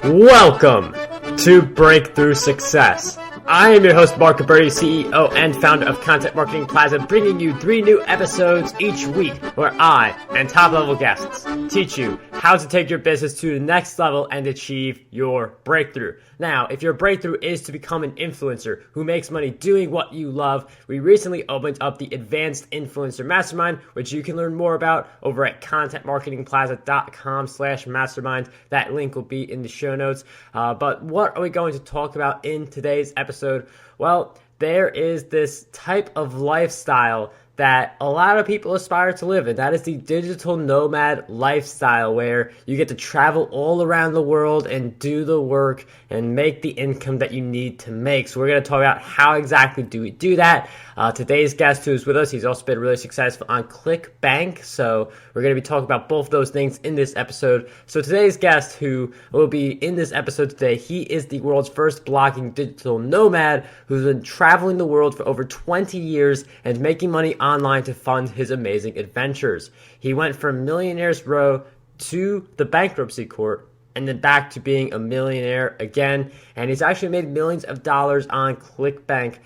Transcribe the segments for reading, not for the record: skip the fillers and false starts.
Welcome to Breakthrough Success. I am your host, Mark Berti, CEO and founder of Content Marketing Plaza, bringing you 3 new episodes each week where I and top-level guests teach you how to take your business to the next level and achieve your breakthrough. Now, if your breakthrough is to become an influencer who makes money doing what you love, we recently opened up the Advanced Influencer Mastermind, which you can learn more about over at contentmarketingplaza.com/mastermind. That link will be in the show notes. But what are we going to talk about in today's episode? Well, there is this type of lifestyle that a lot of people aspire to live in. That is the digital nomad lifestyle, where you get to travel all around the world and do the work and make the income that you need to make. So we're going to talk about how exactly do we do that. Today's guest who is with us, he's also been really successful on Clickbank. So we're going to be talking about both those things in this episode. So today's guest who will be in this episode today, he is the world's first blogging digital nomad who's been traveling the world for over 20 years and making money online to fund his amazing adventures. He went from millionaire's row to the bankruptcy court and then back to being a millionaire again. And he's actually made millions of dollars on Clickbank,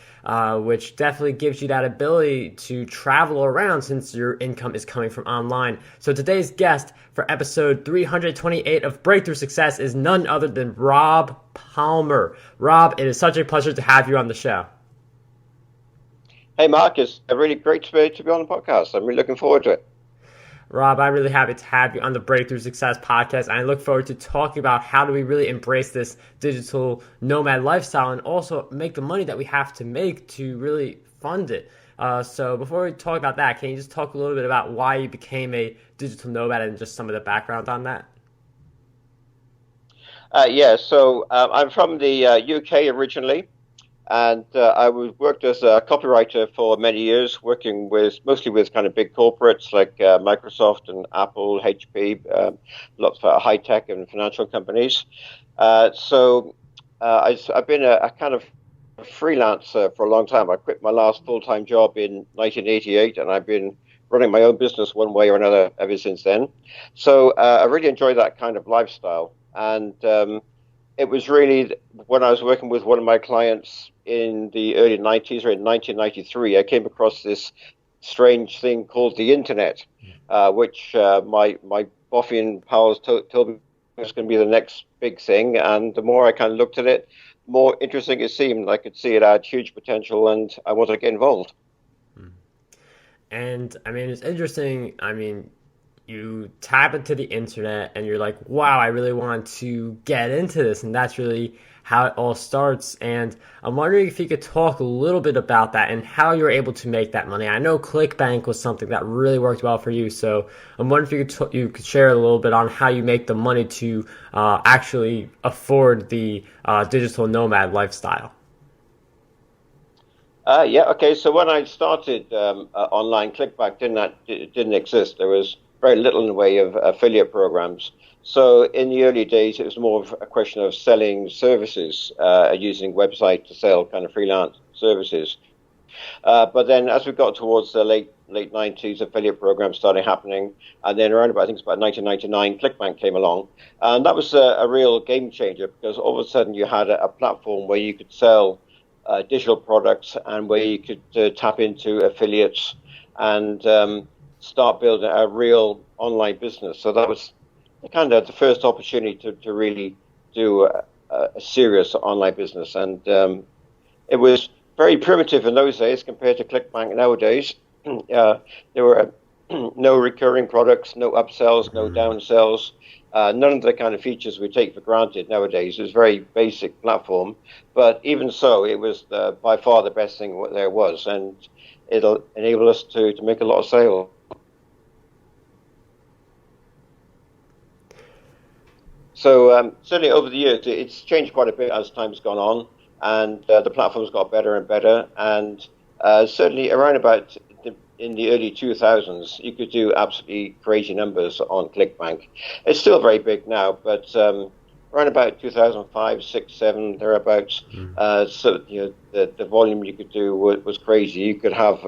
which definitely gives you that ability to travel around since your income is coming from online. So today's guest for episode 328 of Breakthrough Success is none other than Rob Palmer. Rob, it is such a pleasure to have you on the show. Hey, Mark, it's really great to be on the podcast. I'm really looking forward to it. Rob, I'm really happy to have you on the Breakthrough Success podcast, and I look forward to talking about how do we really embrace this digital nomad lifestyle and also make the money that we have to make to really fund it. So before we talk about that, can you just talk a little bit about why you became a digital nomad and just some of the background on that? So I'm from the UK originally. And I worked as a copywriter for many years, working mostly with kind of big corporates like Microsoft and Apple, HP, lots of high-tech and financial companies. I've been a kind of freelancer for a long time. I quit my last full-time job in 1988, and I've been running my own business one way or another ever since then. So I really enjoy that kind of lifestyle. And it was really when I was working with one of my clients in the early 90s, or in 1993, I came across this strange thing called the internet, which my Boffian pals told me was going to be the next big thing. And the more I kind of looked at it, more interesting it seemed. I could see it had huge potential, and I wanted to get involved. And I mean, it's interesting. I mean, you tap into the internet and you're like, wow, I really want to get into this. And that's really how it all starts. And I'm wondering if you could talk a little bit about that and how you're able to make that money. I know Clickbank was something that really worked well for you. So I'm wondering if you could share a little bit on how you make the money to actually afford the digital nomad lifestyle. Okay. So when I started online, Clickbank didn't exist. There was very little in the way of affiliate programs. So in the early days, it was more of a question of selling services, using website to sell kind of freelance services. But then as we got towards the late 90s, affiliate programs started happening. And then around about, I think it's about 1999, Clickbank came along. And that was a real game changer, because all of a sudden you had a platform where you could sell digital products and where you could tap into affiliates and start building a real online business. So that was kind of the first opportunity to really do a serious online business. And it was very primitive in those days compared to Clickbank nowadays. There were no recurring products, no upsells, no downsells, none of the kind of features we take for granted nowadays. It was a very basic platform. But even so, it was by far the best thing there was. And it'll enable us to make a lot of sales. So certainly over the years, it's changed quite a bit as time's gone on, and the platform's got better and better. And certainly around about in the early 2000s, you could do absolutely crazy numbers on Clickbank. It's still very big now, but around about 2005, 6, 7, thereabouts. So the volume you could do was crazy. You could have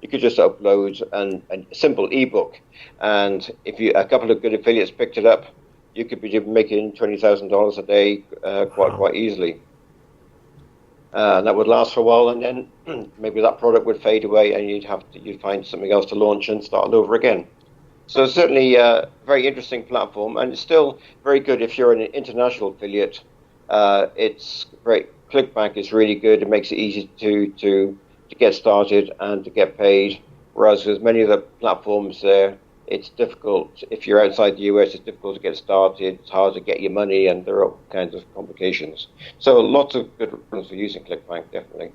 you could just upload a simple ebook, and if a couple of good affiliates picked it up, you could be making $20,000 a day Wow. quite easily. And that would last for a while, and then maybe that product would fade away, and you'd find something else to launch and start all over again. So certainly a very interesting platform, and it's still very good if you're an international affiliate. It's great. Clickbank is really good. It makes it easy to get started and to get paid. Whereas with many of the platforms there, it's difficult. If you're outside the US, it's difficult to get started. It's hard to get your money, and there are all kinds of complications. So lots of good reasons for using Clickbank, definitely.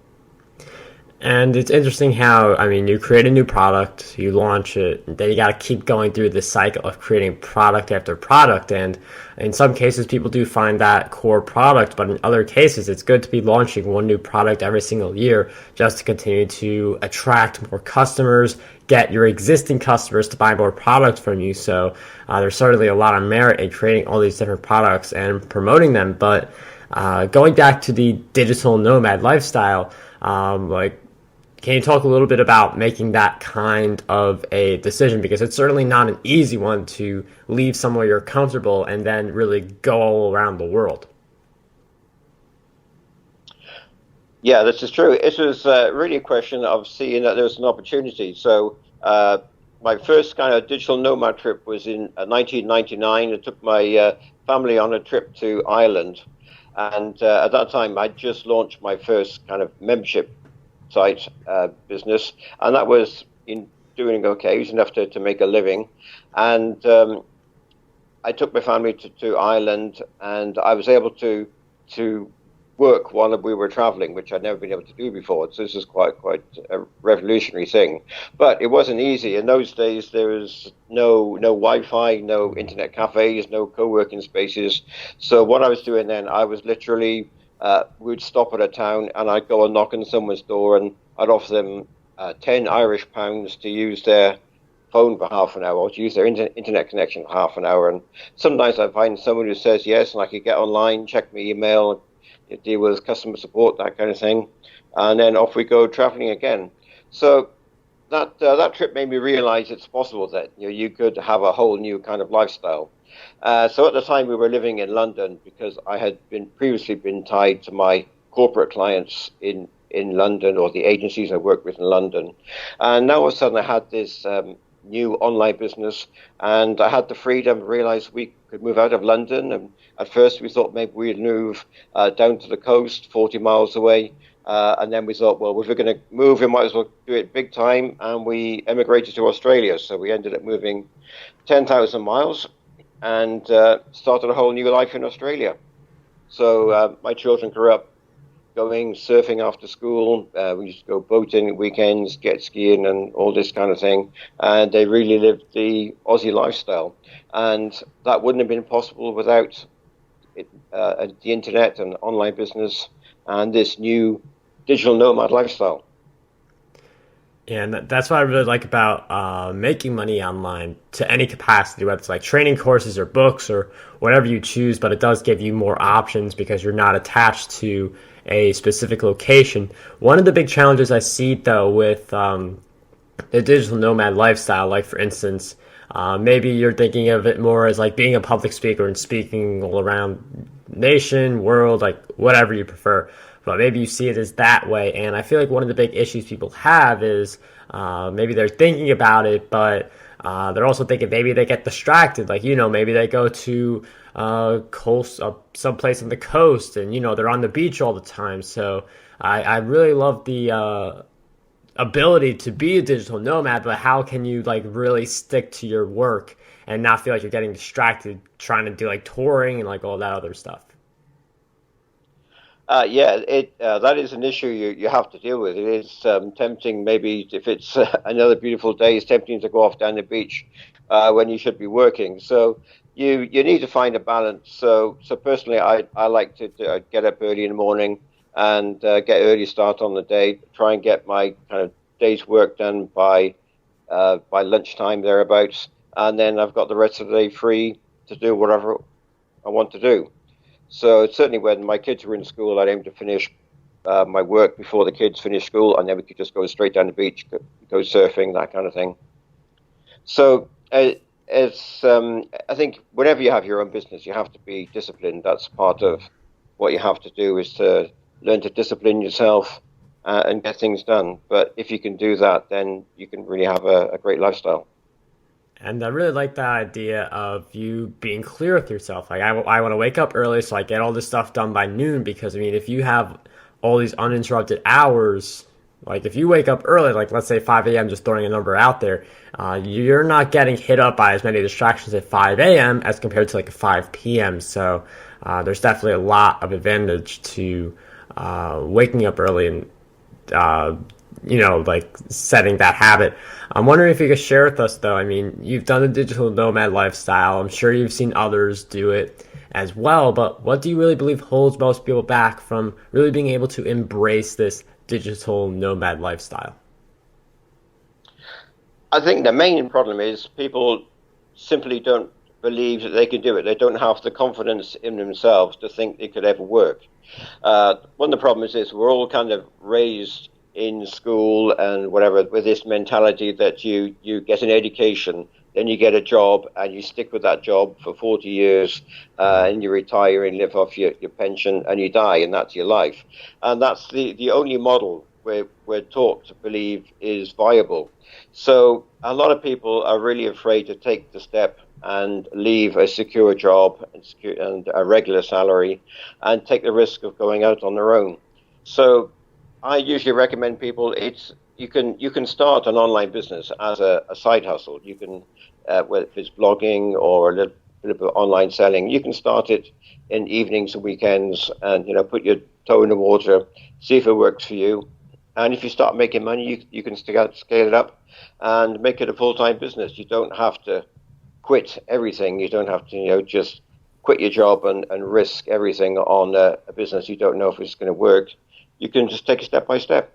And it's interesting how, I mean, you create a new product, you launch it, then you got to keep going through this cycle of creating product after product. And in some cases, people do find that core product, but in other cases, it's good to be launching one new product every single year just to continue to attract more customers, get your existing customers to buy more products from you. So there's certainly a lot of merit in creating all these different products and promoting them. But going back to the digital nomad lifestyle, like, can you talk a little bit about making that kind of a decision? Because it's certainly not an easy one to leave somewhere you're comfortable and then really go all around the world. Yeah, this is true. It was really a question of seeing that there was an opportunity. So my first kind of digital nomad trip was in 1999. I took my family on a trip to Ireland. And at that time, I just launched my first kind of membership site business. And that was in doing okay. It was enough to make a living. And I took my family to Ireland, and I was able to work while we were traveling, which I'd never been able to do before. So this is quite a revolutionary thing. But it wasn't easy. In those days, there was no Wi-Fi, no internet cafes, no co-working spaces. So what I was doing then, I was literally, we'd stop at a town, and I'd go and knock on someone's door, and I'd offer them 10 Irish pounds to use their phone for half an hour, or to use their internet connection for half an hour. And sometimes I find someone who says yes, and I could get online, check my email, deal with customer support, that kind of thing, and then off we go traveling again. So that trip made me realize it's possible that you could have a whole new kind of lifestyle. So at the time we were living in London, because I had previously been tied to my corporate clients in London, or the agencies I worked with in London, and now all of a sudden I had this new online business, and I had the freedom to realize we could move out of London. And at first we thought maybe we'd move down to the coast, 40 miles away. And then we thought, well, if we're going to move, we might as well do it big time. And we emigrated to Australia. So we ended up moving 10,000 miles and started a whole new life in Australia. So my children grew up going surfing after school. We used to go boating at weekends, jet skiing, and all this kind of thing. And they really lived the Aussie lifestyle. And that wouldn't have been possible without the internet and online business and this new digital nomad lifestyle. And that's what I really like about making money online to any capacity, whether it's like training courses or books or whatever you choose, but it does give you more options because you're not attached to a specific location. One of the big challenges I see, though, with the digital nomad lifestyle, like for instance, maybe you're thinking of it more as like being a public speaker and speaking all around nation, world, like whatever you prefer. But maybe you see it as that way. And I feel like one of the big issues people have is maybe they're thinking about it, but they're also thinking maybe they get distracted. Like, maybe they go to coast, someplace on the coast, and, they're on the beach all the time. So I really love the ability to be a digital nomad, but how can you like really stick to your work and not feel like you're getting distracted trying to do like touring and like all that other stuff? Yeah, that is an issue you have to deal with. It is tempting, maybe if it's another beautiful day, it's tempting to go off down the beach when you should be working. So you need to find a balance. So personally, I like to get up early in the morning and get early start on the day. Try and get my kind of day's work done by lunchtime thereabouts, and then I've got the rest of the day free to do whatever I want to do. So certainly when my kids were in school, I'd aim to finish my work before the kids finish school, and then we could just go straight down the beach, go surfing, that kind of thing. So it's I think whenever you have your own business, you have to be disciplined. That's part of what you have to do is to learn to discipline yourself and get things done. But if you can do that, then you can really have a great lifestyle. And I really like that idea of you being clear with yourself. Like, I want to wake up early so I get all this stuff done by noon. Because, I mean, if you have all these uninterrupted hours, like if you wake up early, like let's say 5 a.m., just throwing a number out there, you're not getting hit up by as many distractions at 5 a.m. as compared to like 5 p.m. So there's definitely a lot of advantage to waking up early and uh, like setting that habit. I'm wondering if you could share with us, though. I mean, you've done the digital nomad lifestyle. I'm sure you've seen others do it as well. But what do you really believe holds most people back from really being able to embrace this digital nomad lifestyle? I think the main problem is people simply don't believe that they can do it. They don't have the confidence in themselves to think it could ever work. One of the problems is we're all kind of raised in school and whatever with this mentality that you get an education, then you get a job and you stick with that job for 40 years and you retire and live off your pension and you die and that's your life. And that's the only model we're taught to believe is viable. So a lot of people are really afraid to take the step and leave a secure job and a regular salary and take the risk of going out on their own. So I usually recommend people you can start an online business as a side hustle. You can whether it's blogging or a little bit of online selling, you can start it in evenings and weekends and put your toe in the water, see if it works for you. And if you start making money, you can scale it up and make it a full-time business. You don't have to quit everything. You don't have to, just quit your job and risk everything on a business you don't know if it's going to work. You can just take it step by step.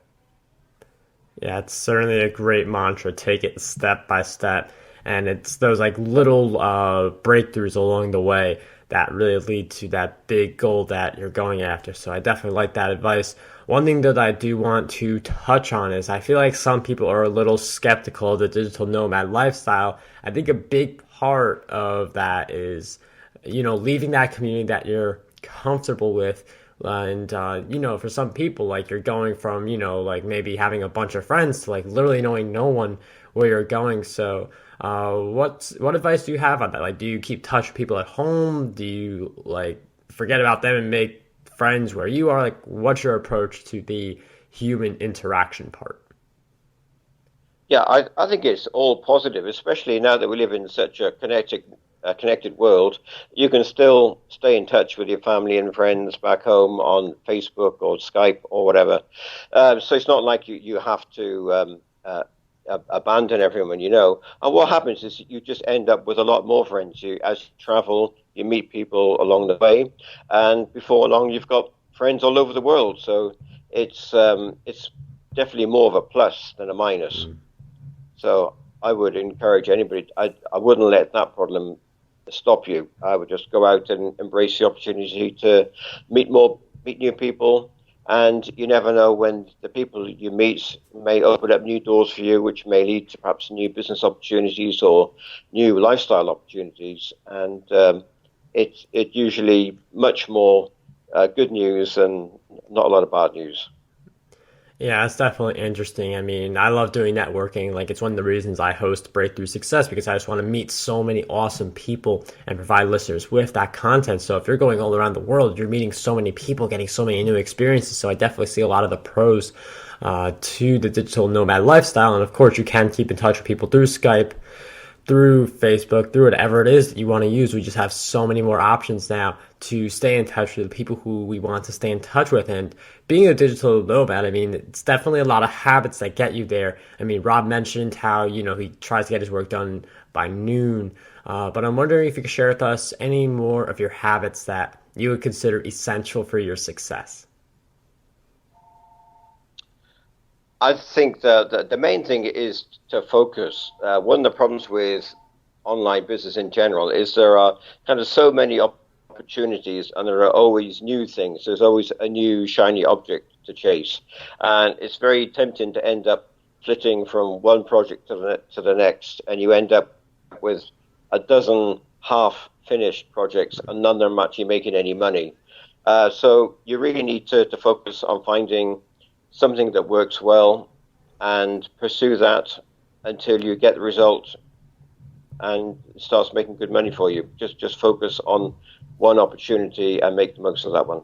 Yeah, it's certainly a great mantra. Take it step by step. And it's those like little breakthroughs along the way that really lead to that big goal that you're going after. So I definitely like that advice. One thing that I do want to touch on is I feel like some people are a little skeptical of the digital nomad lifestyle. I think a big part of that is, leaving that community that you're comfortable with. And for some people, like you're going from, like maybe having a bunch of friends to like literally knowing no one where you're going. So what advice do you have on that? Like, do you keep touch with people at home? Do you like forget about them and make friends where you are? Like, what's your approach to the human interaction part? Yeah, I think it's all positive, especially now that we live in such a connected world. You can still stay in touch with your family and friends back home on Facebook or Skype or whatever. So it's not like you have to abandon everyone you know. And what happens is you just end up with a lot more friends. As you travel, you meet people along the way, and before long, you've got friends all over the world. So it's definitely more of a plus than a minus. So I would encourage anybody. I wouldn't let that problem stop you. I would just go out and embrace the opportunity to meet new people. And you never know when the people you meet may open up new doors for you, which may lead to perhaps new business opportunities or new lifestyle opportunities. And it's usually much more good news and not a lot of bad news. Yeah, it's definitely interesting. I mean, I love doing networking. Like, it's one of the reasons I host Breakthrough Success because I just want to meet so many awesome people and provide listeners with that content. So if you're going all around the world, you're meeting so many people, getting so many new experiences. So I definitely see a lot of the pros to the digital nomad lifestyle. And of course, you can keep in touch with people through Skype, through Facebook, through whatever it is that you want to use. We just have so many more options now to stay in touch with the people who we want to stay in touch with. And being a digital nomad, I mean, it's definitely a lot of habits that get you there. I mean, Rob mentioned how, he tries to get his work done by noon. But I'm wondering if you could share with us any more of your habits that you would consider essential for your success. I think the main thing is to focus. One of the problems with online business in general is there are kind of so many opportunities and there are always new things. There's always a new shiny object to chase. And it's very tempting to end up flitting from one project to the next and you end up with a dozen half-finished projects, and none of them are actually making any money. So you really need to focus on finding something that works well and pursue that until you get the result and it starts making good money for you. Just focus on one opportunity and make the most of that one.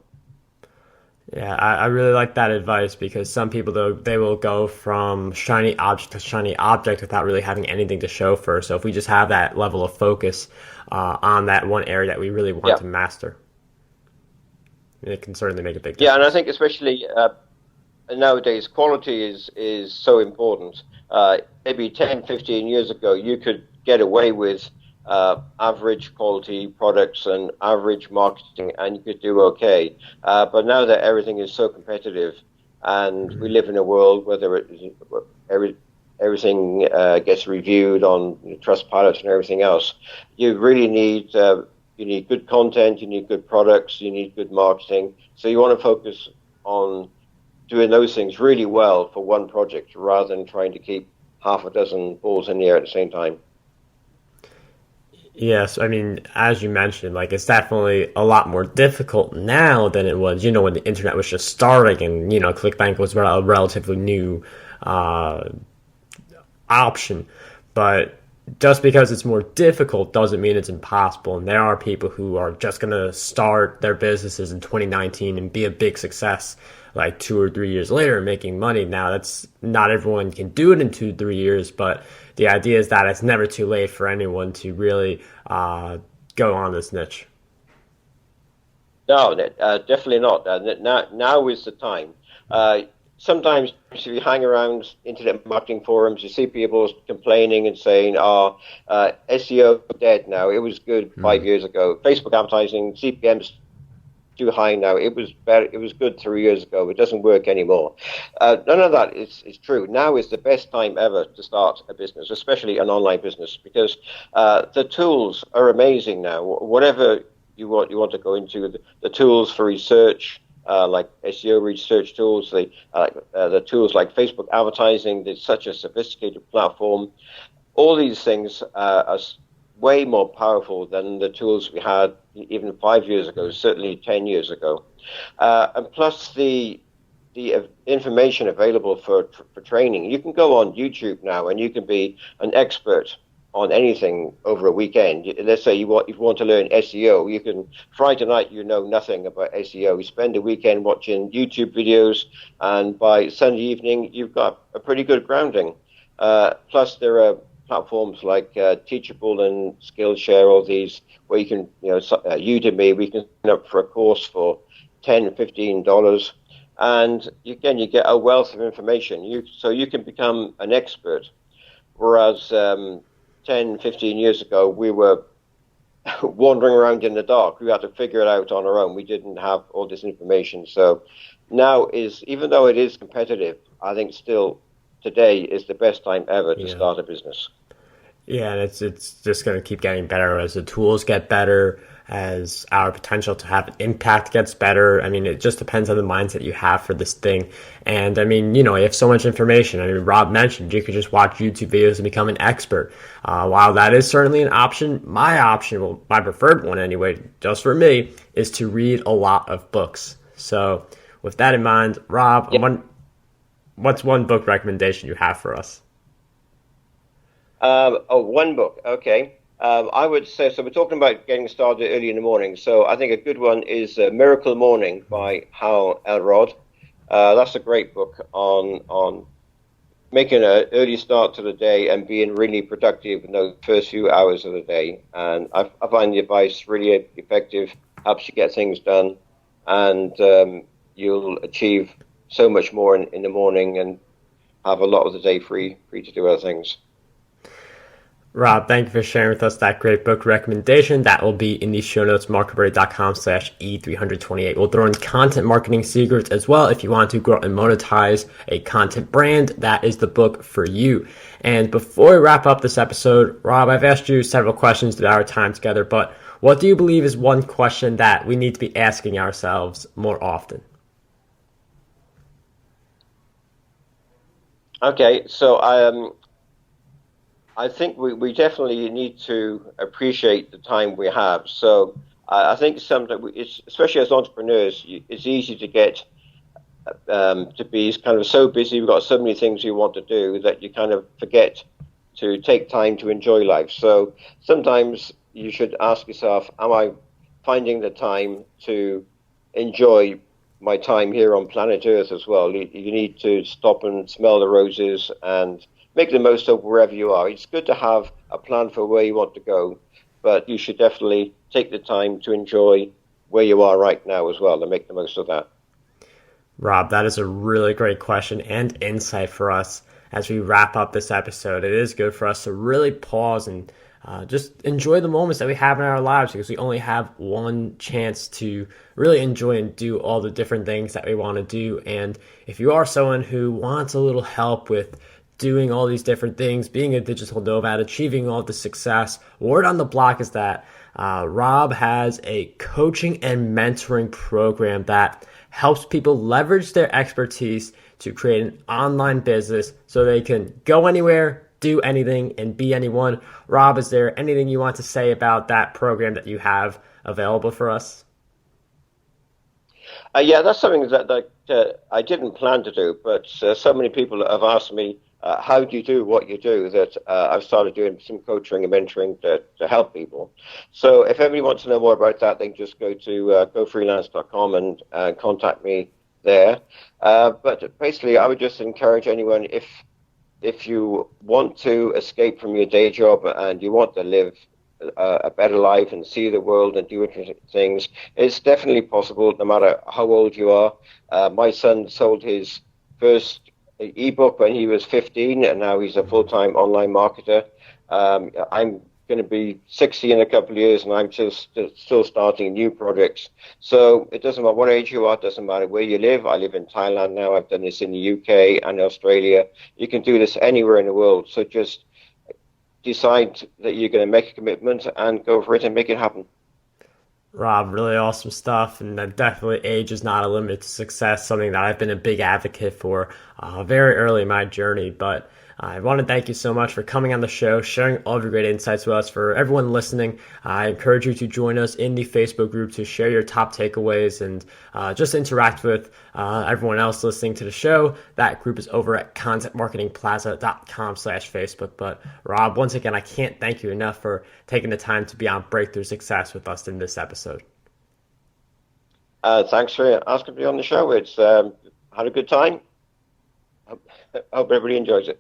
Yeah, I really like that advice because some people, though, they will go from shiny object to shiny object without really having anything to show for. So if we just have that level of focus on that one area that we really want Yeah. to master, it can certainly make a big Yeah, and I difference. think especially nowadays, quality is so important. Maybe 10, 15 years ago, you could get away with average quality products and average marketing, and you could do okay. But now that everything is so competitive, and we live in a world where every, everything gets reviewed on Trustpilot and everything else, you really need you need good content, you need good products, you need good marketing. So you want to focus on doing those things really well for one project rather than trying to keep half a dozen balls in the air at the same time. Yes, I mean, as you mentioned, like it's definitely a lot more difficult now than it was, when the internet was just starting and, Clickbank was a relatively new uh, option. But just because it's more difficult doesn't mean it's impossible. And there are people who are just going to start their businesses in 2019 and be a big success like 2 or 3 years later making money. Now, that's not everyone can do it in 2 3 years, but the idea is that it's never too late for anyone to really go on this niche. No, definitely not. Now is the time. Uh, Sometimes if you hang around internet marketing forums, you see people complaining and saying, "Oh, SEO dead now. It was good 5 years ago. Facebook advertising CPMs too high now. It was better. It was good 3 years ago. It doesn't work anymore." None of that is true. Now is the best time ever to start a business, especially an online business, because the tools are amazing now. Whatever you want to go into the tools for research. Like SEO research tools, the tools like Facebook advertising. It's such a sophisticated platform. All these things are way more powerful than the tools we had even 5 years ago, certainly 10 years ago. And plus the information available for training. You can go on YouTube now and you can be an expert on anything over a weekend. Let's say if you want to learn SEO, you can Friday night you know nothing about SEO. You spend a weekend watching YouTube videos, and by Sunday evening you've got a pretty good grounding. Plus there are platforms like Teachable and Skillshare, all these where you can, Udemy, we can sign up for a course for $10, $15, and again you get a wealth of information. So you can become an expert. Whereas 10, 15 years ago, we were wandering around in the dark. We had to figure it out on our own. We didn't have all this information. So now even though it is competitive, I think still today is the best time ever to Yeah. start a business. Yeah, and it's just going to keep getting better as the tools get better, as our potential to have an impact gets better. I mean, it just depends on the mindset you have for this thing. And I mean, you have so much information. I mean, Rob mentioned you could just watch YouTube videos and become an expert. While that is certainly an option, my option, well, my preferred one anyway, just for me, is to read a lot of books. So with that in mind, Rob, Yeah. what's one book recommendation you have for us? One book. Okay. I would say, so we're talking about getting started early in the morning. So I think a good one is Miracle Morning by Hal Elrod. That's a great book on making an early start to the day and being really productive in those first few hours of the day. And I find the advice really effective, helps you get things done, and you'll achieve so much more in the morning and have a lot of the day free to do other things. Rob, thank you for sharing with us that great book recommendation. That will be in the show notes, marketberry.com/E328. We'll throw in content marketing secrets as well. If you want to grow and monetize a content brand, that is the book for you. And before we wrap up this episode, Rob, I've asked you several questions throughout our time together, but what do you believe is one question that we need to be asking ourselves more often? Okay, so I think we definitely need to appreciate the time we have. So I think sometimes, it's, especially as entrepreneurs, it's easy to get to be kind of so busy. We've got so many things you want to do that you kind of forget to take time to enjoy life. So sometimes you should ask yourself, am I finding the time to enjoy my time here on planet Earth as well? You need to stop and smell the roses and make the most of wherever you are. It's good to have a plan for where you want to go, but you should definitely take the time to enjoy where you are right now as well and make the most of that. Rob, that is a really great question and insight for us as we wrap up this episode. It is good for us to really pause and just enjoy the moments that we have in our lives, because we only have one chance to really enjoy and do all the different things that we want to do. And if you are someone who wants a little help with doing all these different things, being a digital nomad, achieving all the success, word on the block is that Rob has a coaching and mentoring program that helps people leverage their expertise to create an online business so they can go anywhere, do anything, and be anyone. Rob, is there anything you want to say about that program that you have available for us? Yeah, that's something that I didn't plan to do, but so many people have asked me, how do you do what you do, that I've started doing some coaching and mentoring to help people. So if anybody wants to know more about that, they can just go to gofreelance.com and contact me there. But basically, I would just encourage anyone, if you want to escape from your day job and you want to live a better life and see the world and do interesting things, it's definitely possible no matter how old you are. My son sold his first ebook when he was 15, and now he's a full-time online marketer. I'm going to be 60 in a couple of years, and I'm just still starting new projects. So it doesn't matter what age you are, it doesn't matter where you live. I live in Thailand now. I've done this in the UK and Australia. You can do this anywhere in the world. So just decide that you're going to make a commitment and go for it and make it happen. Rob, really awesome stuff, and definitely age is not a limit to success, something that I've been a big advocate for very early in my journey. But I want to thank you so much for coming on the show, sharing all of your great insights with us. For everyone listening, I encourage you to join us in the Facebook group to share your top takeaways and just interact with everyone else listening to the show. That group is over at contentmarketingplaza.com/Facebook. But Rob, once again, I can't thank you enough for taking the time to be on Breakthrough Success with us in this episode. Thanks for asking me on the show. It's had a good time. Hope everybody enjoys it.